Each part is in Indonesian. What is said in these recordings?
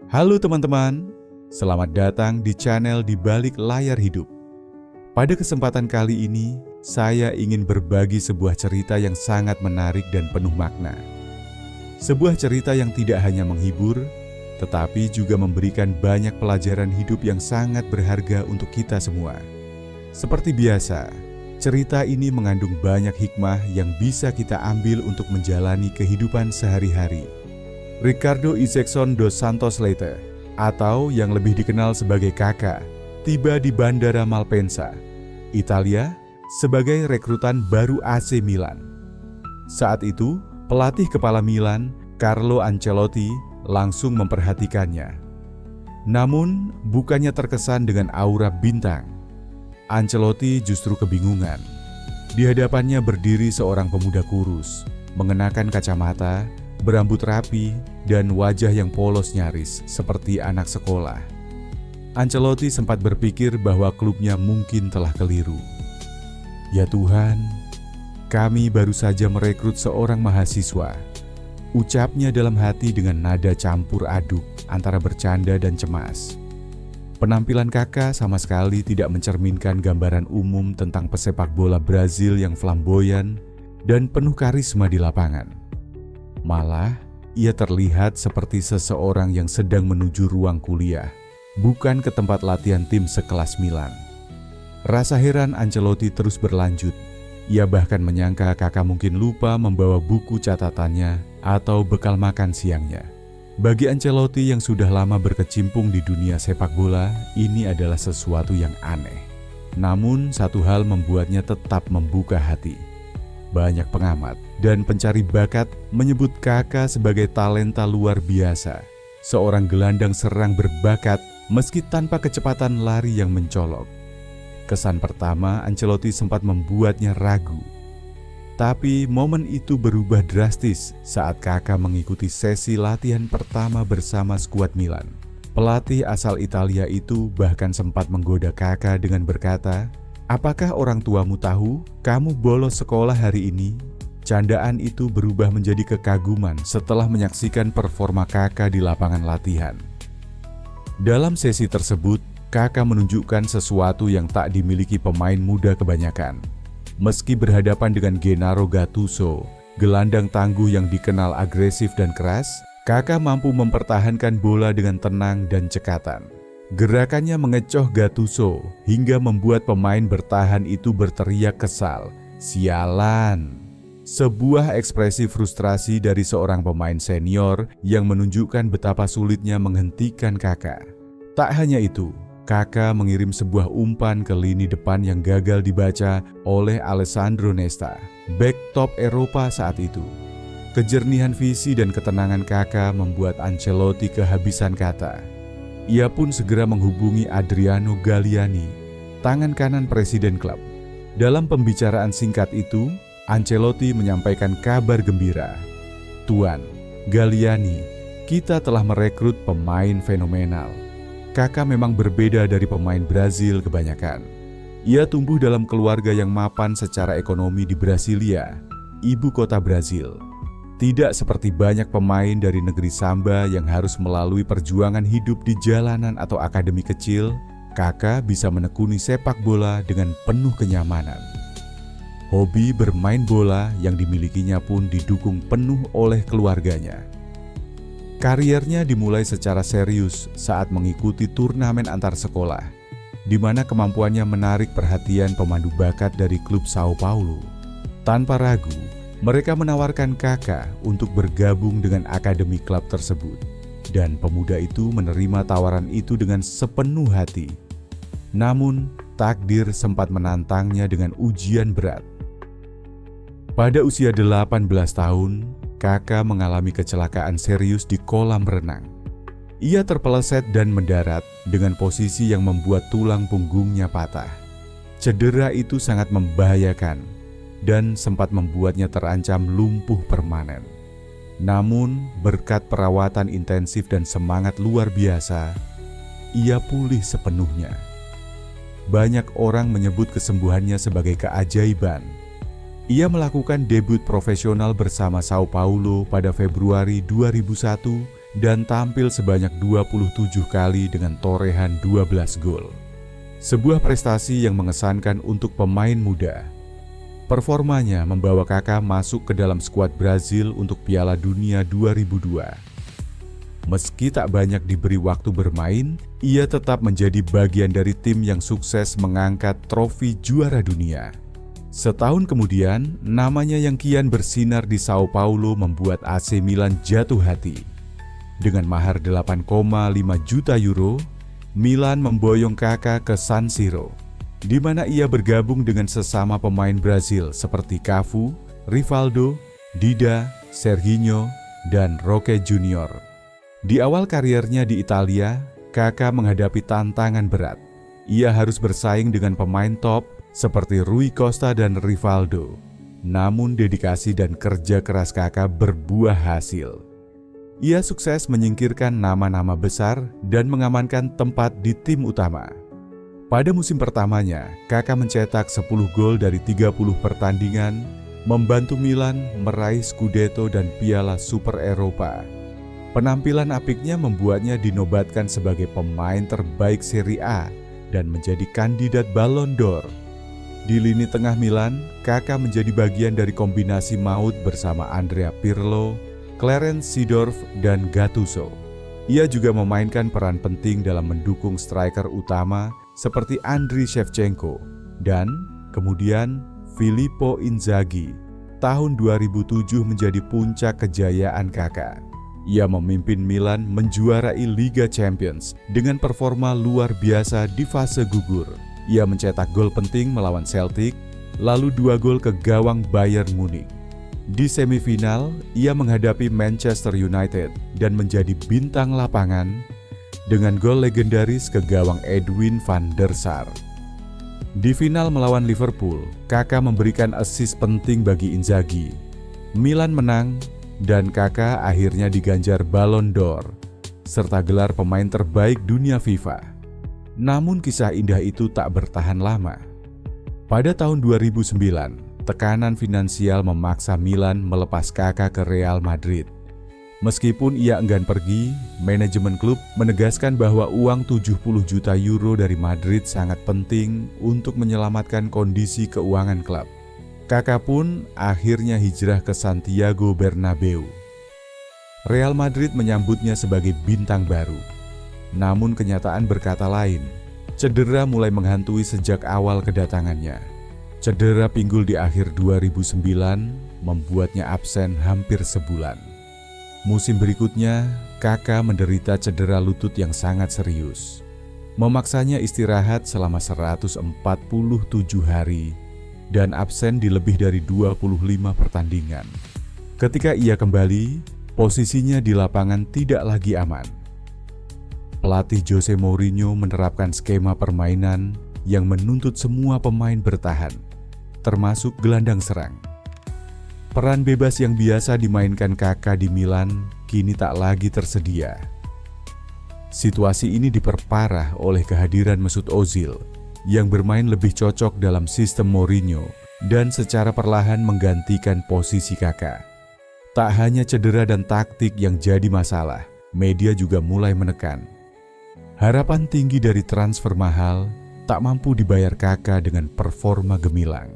Halo teman-teman, selamat datang di channel Di Balik Layar Hidup. Pada kesempatan kali ini, saya ingin berbagi sebuah cerita yang sangat menarik dan penuh makna. Sebuah cerita yang tidak hanya menghibur, tetapi juga memberikan banyak pelajaran hidup yang sangat berharga untuk kita semua. Seperti biasa, cerita ini mengandung banyak hikmah yang bisa kita ambil untuk menjalani kehidupan sehari-hari. Ricardo Isaacson dos Santos Leite, atau yang lebih dikenal sebagai Kakak, tiba di Bandara Malpensa, Italia, sebagai rekrutan baru AC Milan. Saat itu, pelatih kepala Milan, Carlo Ancelotti, langsung memperhatikannya. Namun, bukannya terkesan dengan aura bintang. Ancelotti justru kebingungan. Di hadapannya berdiri seorang pemuda kurus, mengenakan kacamata, berambut rapi, dan wajah yang polos nyaris seperti anak sekolah. Ancelotti sempat berpikir bahwa klubnya mungkin telah keliru. Ya Tuhan, kami baru saja merekrut seorang mahasiswa, ucapnya dalam hati dengan nada campur aduk antara bercanda dan cemas. Penampilan Kakak sama sekali tidak mencerminkan gambaran umum tentang pesepak bola Brazil yang flamboyan dan penuh karisma di lapangan. Malah, ia terlihat seperti seseorang yang sedang menuju ruang kuliah, bukan ke tempat latihan tim sekelas Milan. Rasa heran Ancelotti terus berlanjut. Ia bahkan menyangka Kakak mungkin lupa membawa buku catatannya atau bekal makan siangnya. Bagi Ancelotti yang sudah lama berkecimpung di dunia sepak bola, ini adalah sesuatu yang aneh. Namun, satu hal membuatnya tetap membuka hati. Banyak pengamat dan pencari bakat menyebut Kakak sebagai talenta luar biasa, seorang gelandang serang berbakat meski tanpa kecepatan lari yang mencolok. Kesan pertama Ancelotti sempat membuatnya ragu. Tapi momen itu berubah drastis saat Kakak mengikuti sesi latihan pertama bersama skuad Milan. Pelatih asal Italia itu bahkan sempat menggoda Kakak dengan berkata, "Apakah orang tuamu tahu kamu bolos sekolah hari ini?" Candaan itu berubah menjadi kekaguman setelah menyaksikan performa Kakak di lapangan latihan. Dalam sesi tersebut, Kakak menunjukkan sesuatu yang tak dimiliki pemain muda kebanyakan. Meski berhadapan dengan Gennaro Gattuso, gelandang tangguh yang dikenal agresif dan keras, Kakak mampu mempertahankan bola dengan tenang dan cekatan. Gerakannya mengecoh Gattuso hingga membuat pemain bertahan itu berteriak kesal, "Sialan!" Sebuah ekspresi frustrasi dari seorang pemain senior yang menunjukkan betapa sulitnya menghentikan Kakak. Tak hanya itu, Kakak mengirim sebuah umpan ke lini depan yang gagal dibaca oleh Alessandro Nesta, bek top Eropa saat itu. Kejernihan visi dan ketenangan Kakak membuat Ancelotti kehabisan kata. Ia pun segera menghubungi Adriano Galliani, tangan kanan presiden klub. Dalam pembicaraan singkat itu, Ancelotti menyampaikan kabar gembira. "Tuan, Galliani, kita telah merekrut pemain fenomenal. Kakak memang berbeda dari pemain Brazil kebanyakan. Ia tumbuh dalam keluarga yang mapan secara ekonomi di Brasilia, ibu kota Brazil. Tidak seperti banyak pemain dari negeri Samba yang harus melalui perjuangan hidup di jalanan atau akademi kecil, Kakak bisa menekuni sepak bola dengan penuh kenyamanan. Hobi bermain bola yang dimilikinya pun didukung penuh oleh keluarganya. Kariernya dimulai secara serius saat mengikuti turnamen antar sekolah, di mana kemampuannya menarik perhatian pemandu bakat dari klub Sao Paulo. Tanpa ragu, mereka menawarkan Kakak untuk bergabung dengan akademi klub tersebut, dan pemuda itu menerima tawaran itu dengan sepenuh hati. Namun, takdir sempat menantangnya dengan ujian berat. Pada usia 18 tahun, Kakak mengalami kecelakaan serius di kolam renang. Ia terpeleset dan mendarat dengan posisi yang membuat tulang punggungnya patah. Cedera itu sangat membahayakan dan sempat membuatnya terancam lumpuh permanen. Namun, berkat perawatan intensif dan semangat luar biasa, ia pulih sepenuhnya. Banyak orang menyebut kesembuhannya sebagai keajaiban. Ia melakukan debut profesional bersama Sao Paulo pada Februari 2001 dan tampil sebanyak 27 kali dengan torehan 12 gol. Sebuah prestasi yang mengesankan untuk pemain muda. Performanya membawa Kaká masuk ke dalam skuad Brazil untuk Piala Dunia 2002. Meski tak banyak diberi waktu bermain, ia tetap menjadi bagian dari tim yang sukses mengangkat trofi juara dunia. Setahun kemudian, namanya yang kian bersinar di Sao Paulo membuat AC Milan jatuh hati. Dengan mahar 8,5 juta euro, Milan memboyong Kaká ke San Siro, di mana ia bergabung dengan sesama pemain Brazil seperti Cafu, Rivaldo, Dida, Serginho, dan Roque Junior. Di awal karirnya di Italia, Kaká menghadapi tantangan berat. Ia harus bersaing dengan pemain top seperti Rui Costa dan Rivaldo. Namun dedikasi dan kerja keras Kaká berbuah hasil. Ia sukses menyingkirkan nama-nama besar dan mengamankan tempat di tim utama. Pada musim pertamanya, Kaká mencetak 10 gol dari 30 pertandingan, membantu Milan meraih Scudetto dan Piala Super Eropa. Penampilan apiknya membuatnya dinobatkan sebagai pemain terbaik Serie A dan menjadi kandidat Ballon d'Or. Di lini tengah Milan, Kaká menjadi bagian dari kombinasi maut bersama Andrea Pirlo, Clarence Seedorf, dan Gattuso. Ia juga memainkan peran penting dalam mendukung striker utama seperti Andriy Shevchenko dan kemudian Filippo Inzaghi. Tahun 2007 menjadi puncak kejayaan Kaká. Ia memimpin Milan menjuarai Liga Champions dengan performa luar biasa di fase gugur. Ia mencetak gol penting melawan Celtic, lalu 2 gol ke gawang Bayern Munich. Di semifinal, ia menghadapi Manchester United dan menjadi bintang lapangan dengan gol legendaris ke gawang Edwin van der Sar. Di final melawan Liverpool, Kaká memberikan assist penting bagi Inzaghi. Milan menang dan Kaká akhirnya diganjar Ballon d'Or serta gelar pemain terbaik dunia FIFA. Namun kisah indah itu tak bertahan lama. Pada tahun 2009, tekanan finansial memaksa Milan melepas Kaká ke Real Madrid. Meskipun ia enggan pergi, manajemen klub menegaskan bahwa uang 70 juta euro dari Madrid sangat penting untuk menyelamatkan kondisi keuangan klub. Kaká pun akhirnya hijrah ke Santiago Bernabeu. Real Madrid menyambutnya sebagai bintang baru. Namun kenyataan berkata lain. Cedera mulai menghantui sejak awal kedatangannya. Cedera pinggul di akhir 2009 membuatnya absen hampir sebulan. Musim berikutnya, Kaká menderita cedera lutut yang sangat serius. Memaksanya istirahat selama 147 hari dan absen di lebih dari 25 pertandingan. Ketika ia kembali, posisinya di lapangan tidak lagi aman. Pelatih Jose Mourinho menerapkan skema permainan yang menuntut semua pemain bertahan, termasuk gelandang serang. Peran bebas yang biasa dimainkan Kaká di Milan kini tak lagi tersedia. Situasi ini diperparah oleh kehadiran Mesut Ozil yang bermain lebih cocok dalam sistem Mourinho dan secara perlahan menggantikan posisi Kaká. Tak hanya cedera dan taktik yang jadi masalah, media juga mulai menekan. Harapan tinggi dari transfer mahal tak mampu dibayar Kaká dengan performa gemilang.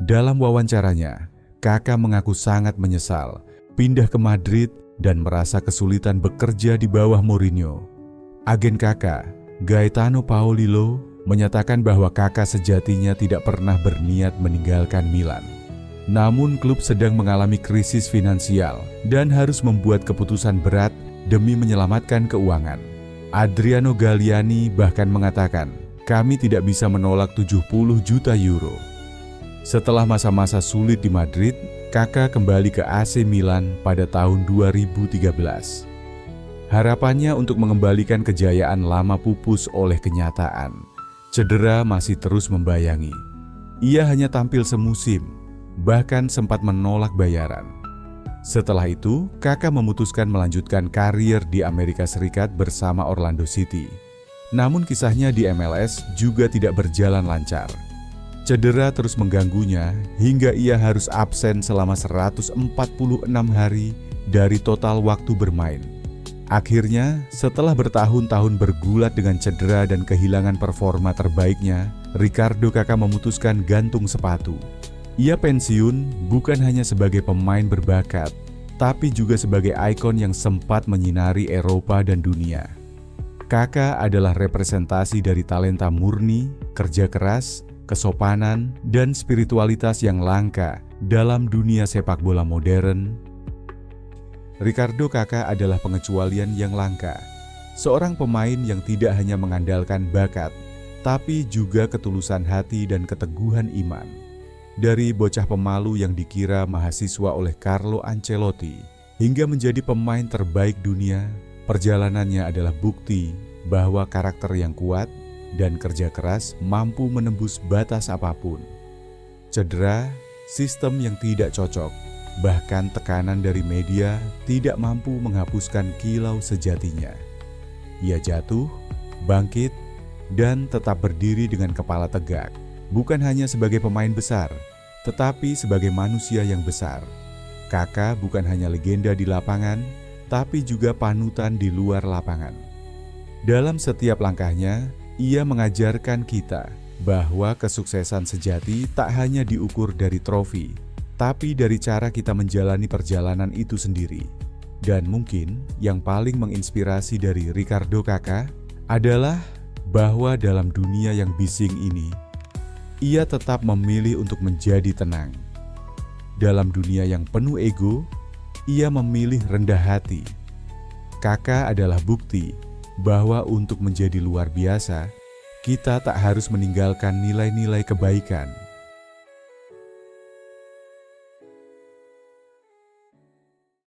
Dalam wawancaranya, Kaká mengaku sangat menyesal pindah ke Madrid dan merasa kesulitan bekerja di bawah Mourinho. Agen Kaká, Gaetano Paolillo, menyatakan bahwa Kaká sejatinya tidak pernah berniat meninggalkan Milan. Namun klub sedang mengalami krisis finansial dan harus membuat keputusan berat demi menyelamatkan keuangan. Adriano Galliani bahkan mengatakan, "Kami tidak bisa menolak 70 juta euro." Setelah masa-masa sulit di Madrid, Kaká kembali ke AC Milan pada tahun 2013. Harapannya untuk mengembalikan kejayaan lama pupus oleh kenyataan. Cedera masih terus membayangi. Ia hanya tampil semusim, bahkan sempat menolak bayaran. Setelah itu, Kaká memutuskan melanjutkan karir di Amerika Serikat bersama Orlando City. Namun kisahnya di MLS juga tidak berjalan lancar. Cedera terus mengganggunya hingga ia harus absen selama 146 hari dari total waktu bermain. Akhirnya, setelah bertahun-tahun bergulat dengan cedera dan kehilangan performa terbaiknya, Ricardo Kakak memutuskan gantung sepatu. Ia pensiun bukan hanya sebagai pemain berbakat, tapi juga sebagai ikon yang sempat menyinari Eropa dan dunia. Kakak adalah representasi dari talenta murni, kerja keras, kesopanan, dan spiritualitas yang langka dalam dunia sepak bola modern. Ricardo Kakak adalah pengecualian yang langka, seorang pemain yang tidak hanya mengandalkan bakat, tapi juga ketulusan hati dan keteguhan iman. Dari bocah pemalu yang dikira mahasiswa oleh Carlo Ancelotti, hingga menjadi pemain terbaik dunia, perjalanannya adalah bukti bahwa karakter yang kuat dan kerja keras mampu menembus batas apapun. Cedera, sistem yang tidak cocok, bahkan tekanan dari media tidak mampu menghapuskan kilau sejatinya. Ia jatuh, bangkit, dan tetap berdiri dengan kepala tegak, bukan hanya sebagai pemain besar, tetapi sebagai manusia yang besar. Kakak bukan hanya legenda di lapangan, tapi juga panutan di luar lapangan. Dalam setiap langkahnya, ia mengajarkan kita bahwa kesuksesan sejati tak hanya diukur dari trofi, tapi dari cara kita menjalani perjalanan itu sendiri. Dan mungkin yang paling menginspirasi dari Ricardo Kakak adalah bahwa dalam dunia yang bising ini, ia tetap memilih untuk menjadi tenang. Dalam dunia yang penuh ego, ia memilih rendah hati. Kakak adalah bukti bahwa untuk menjadi luar biasa, kita tak harus meninggalkan nilai-nilai kebaikan,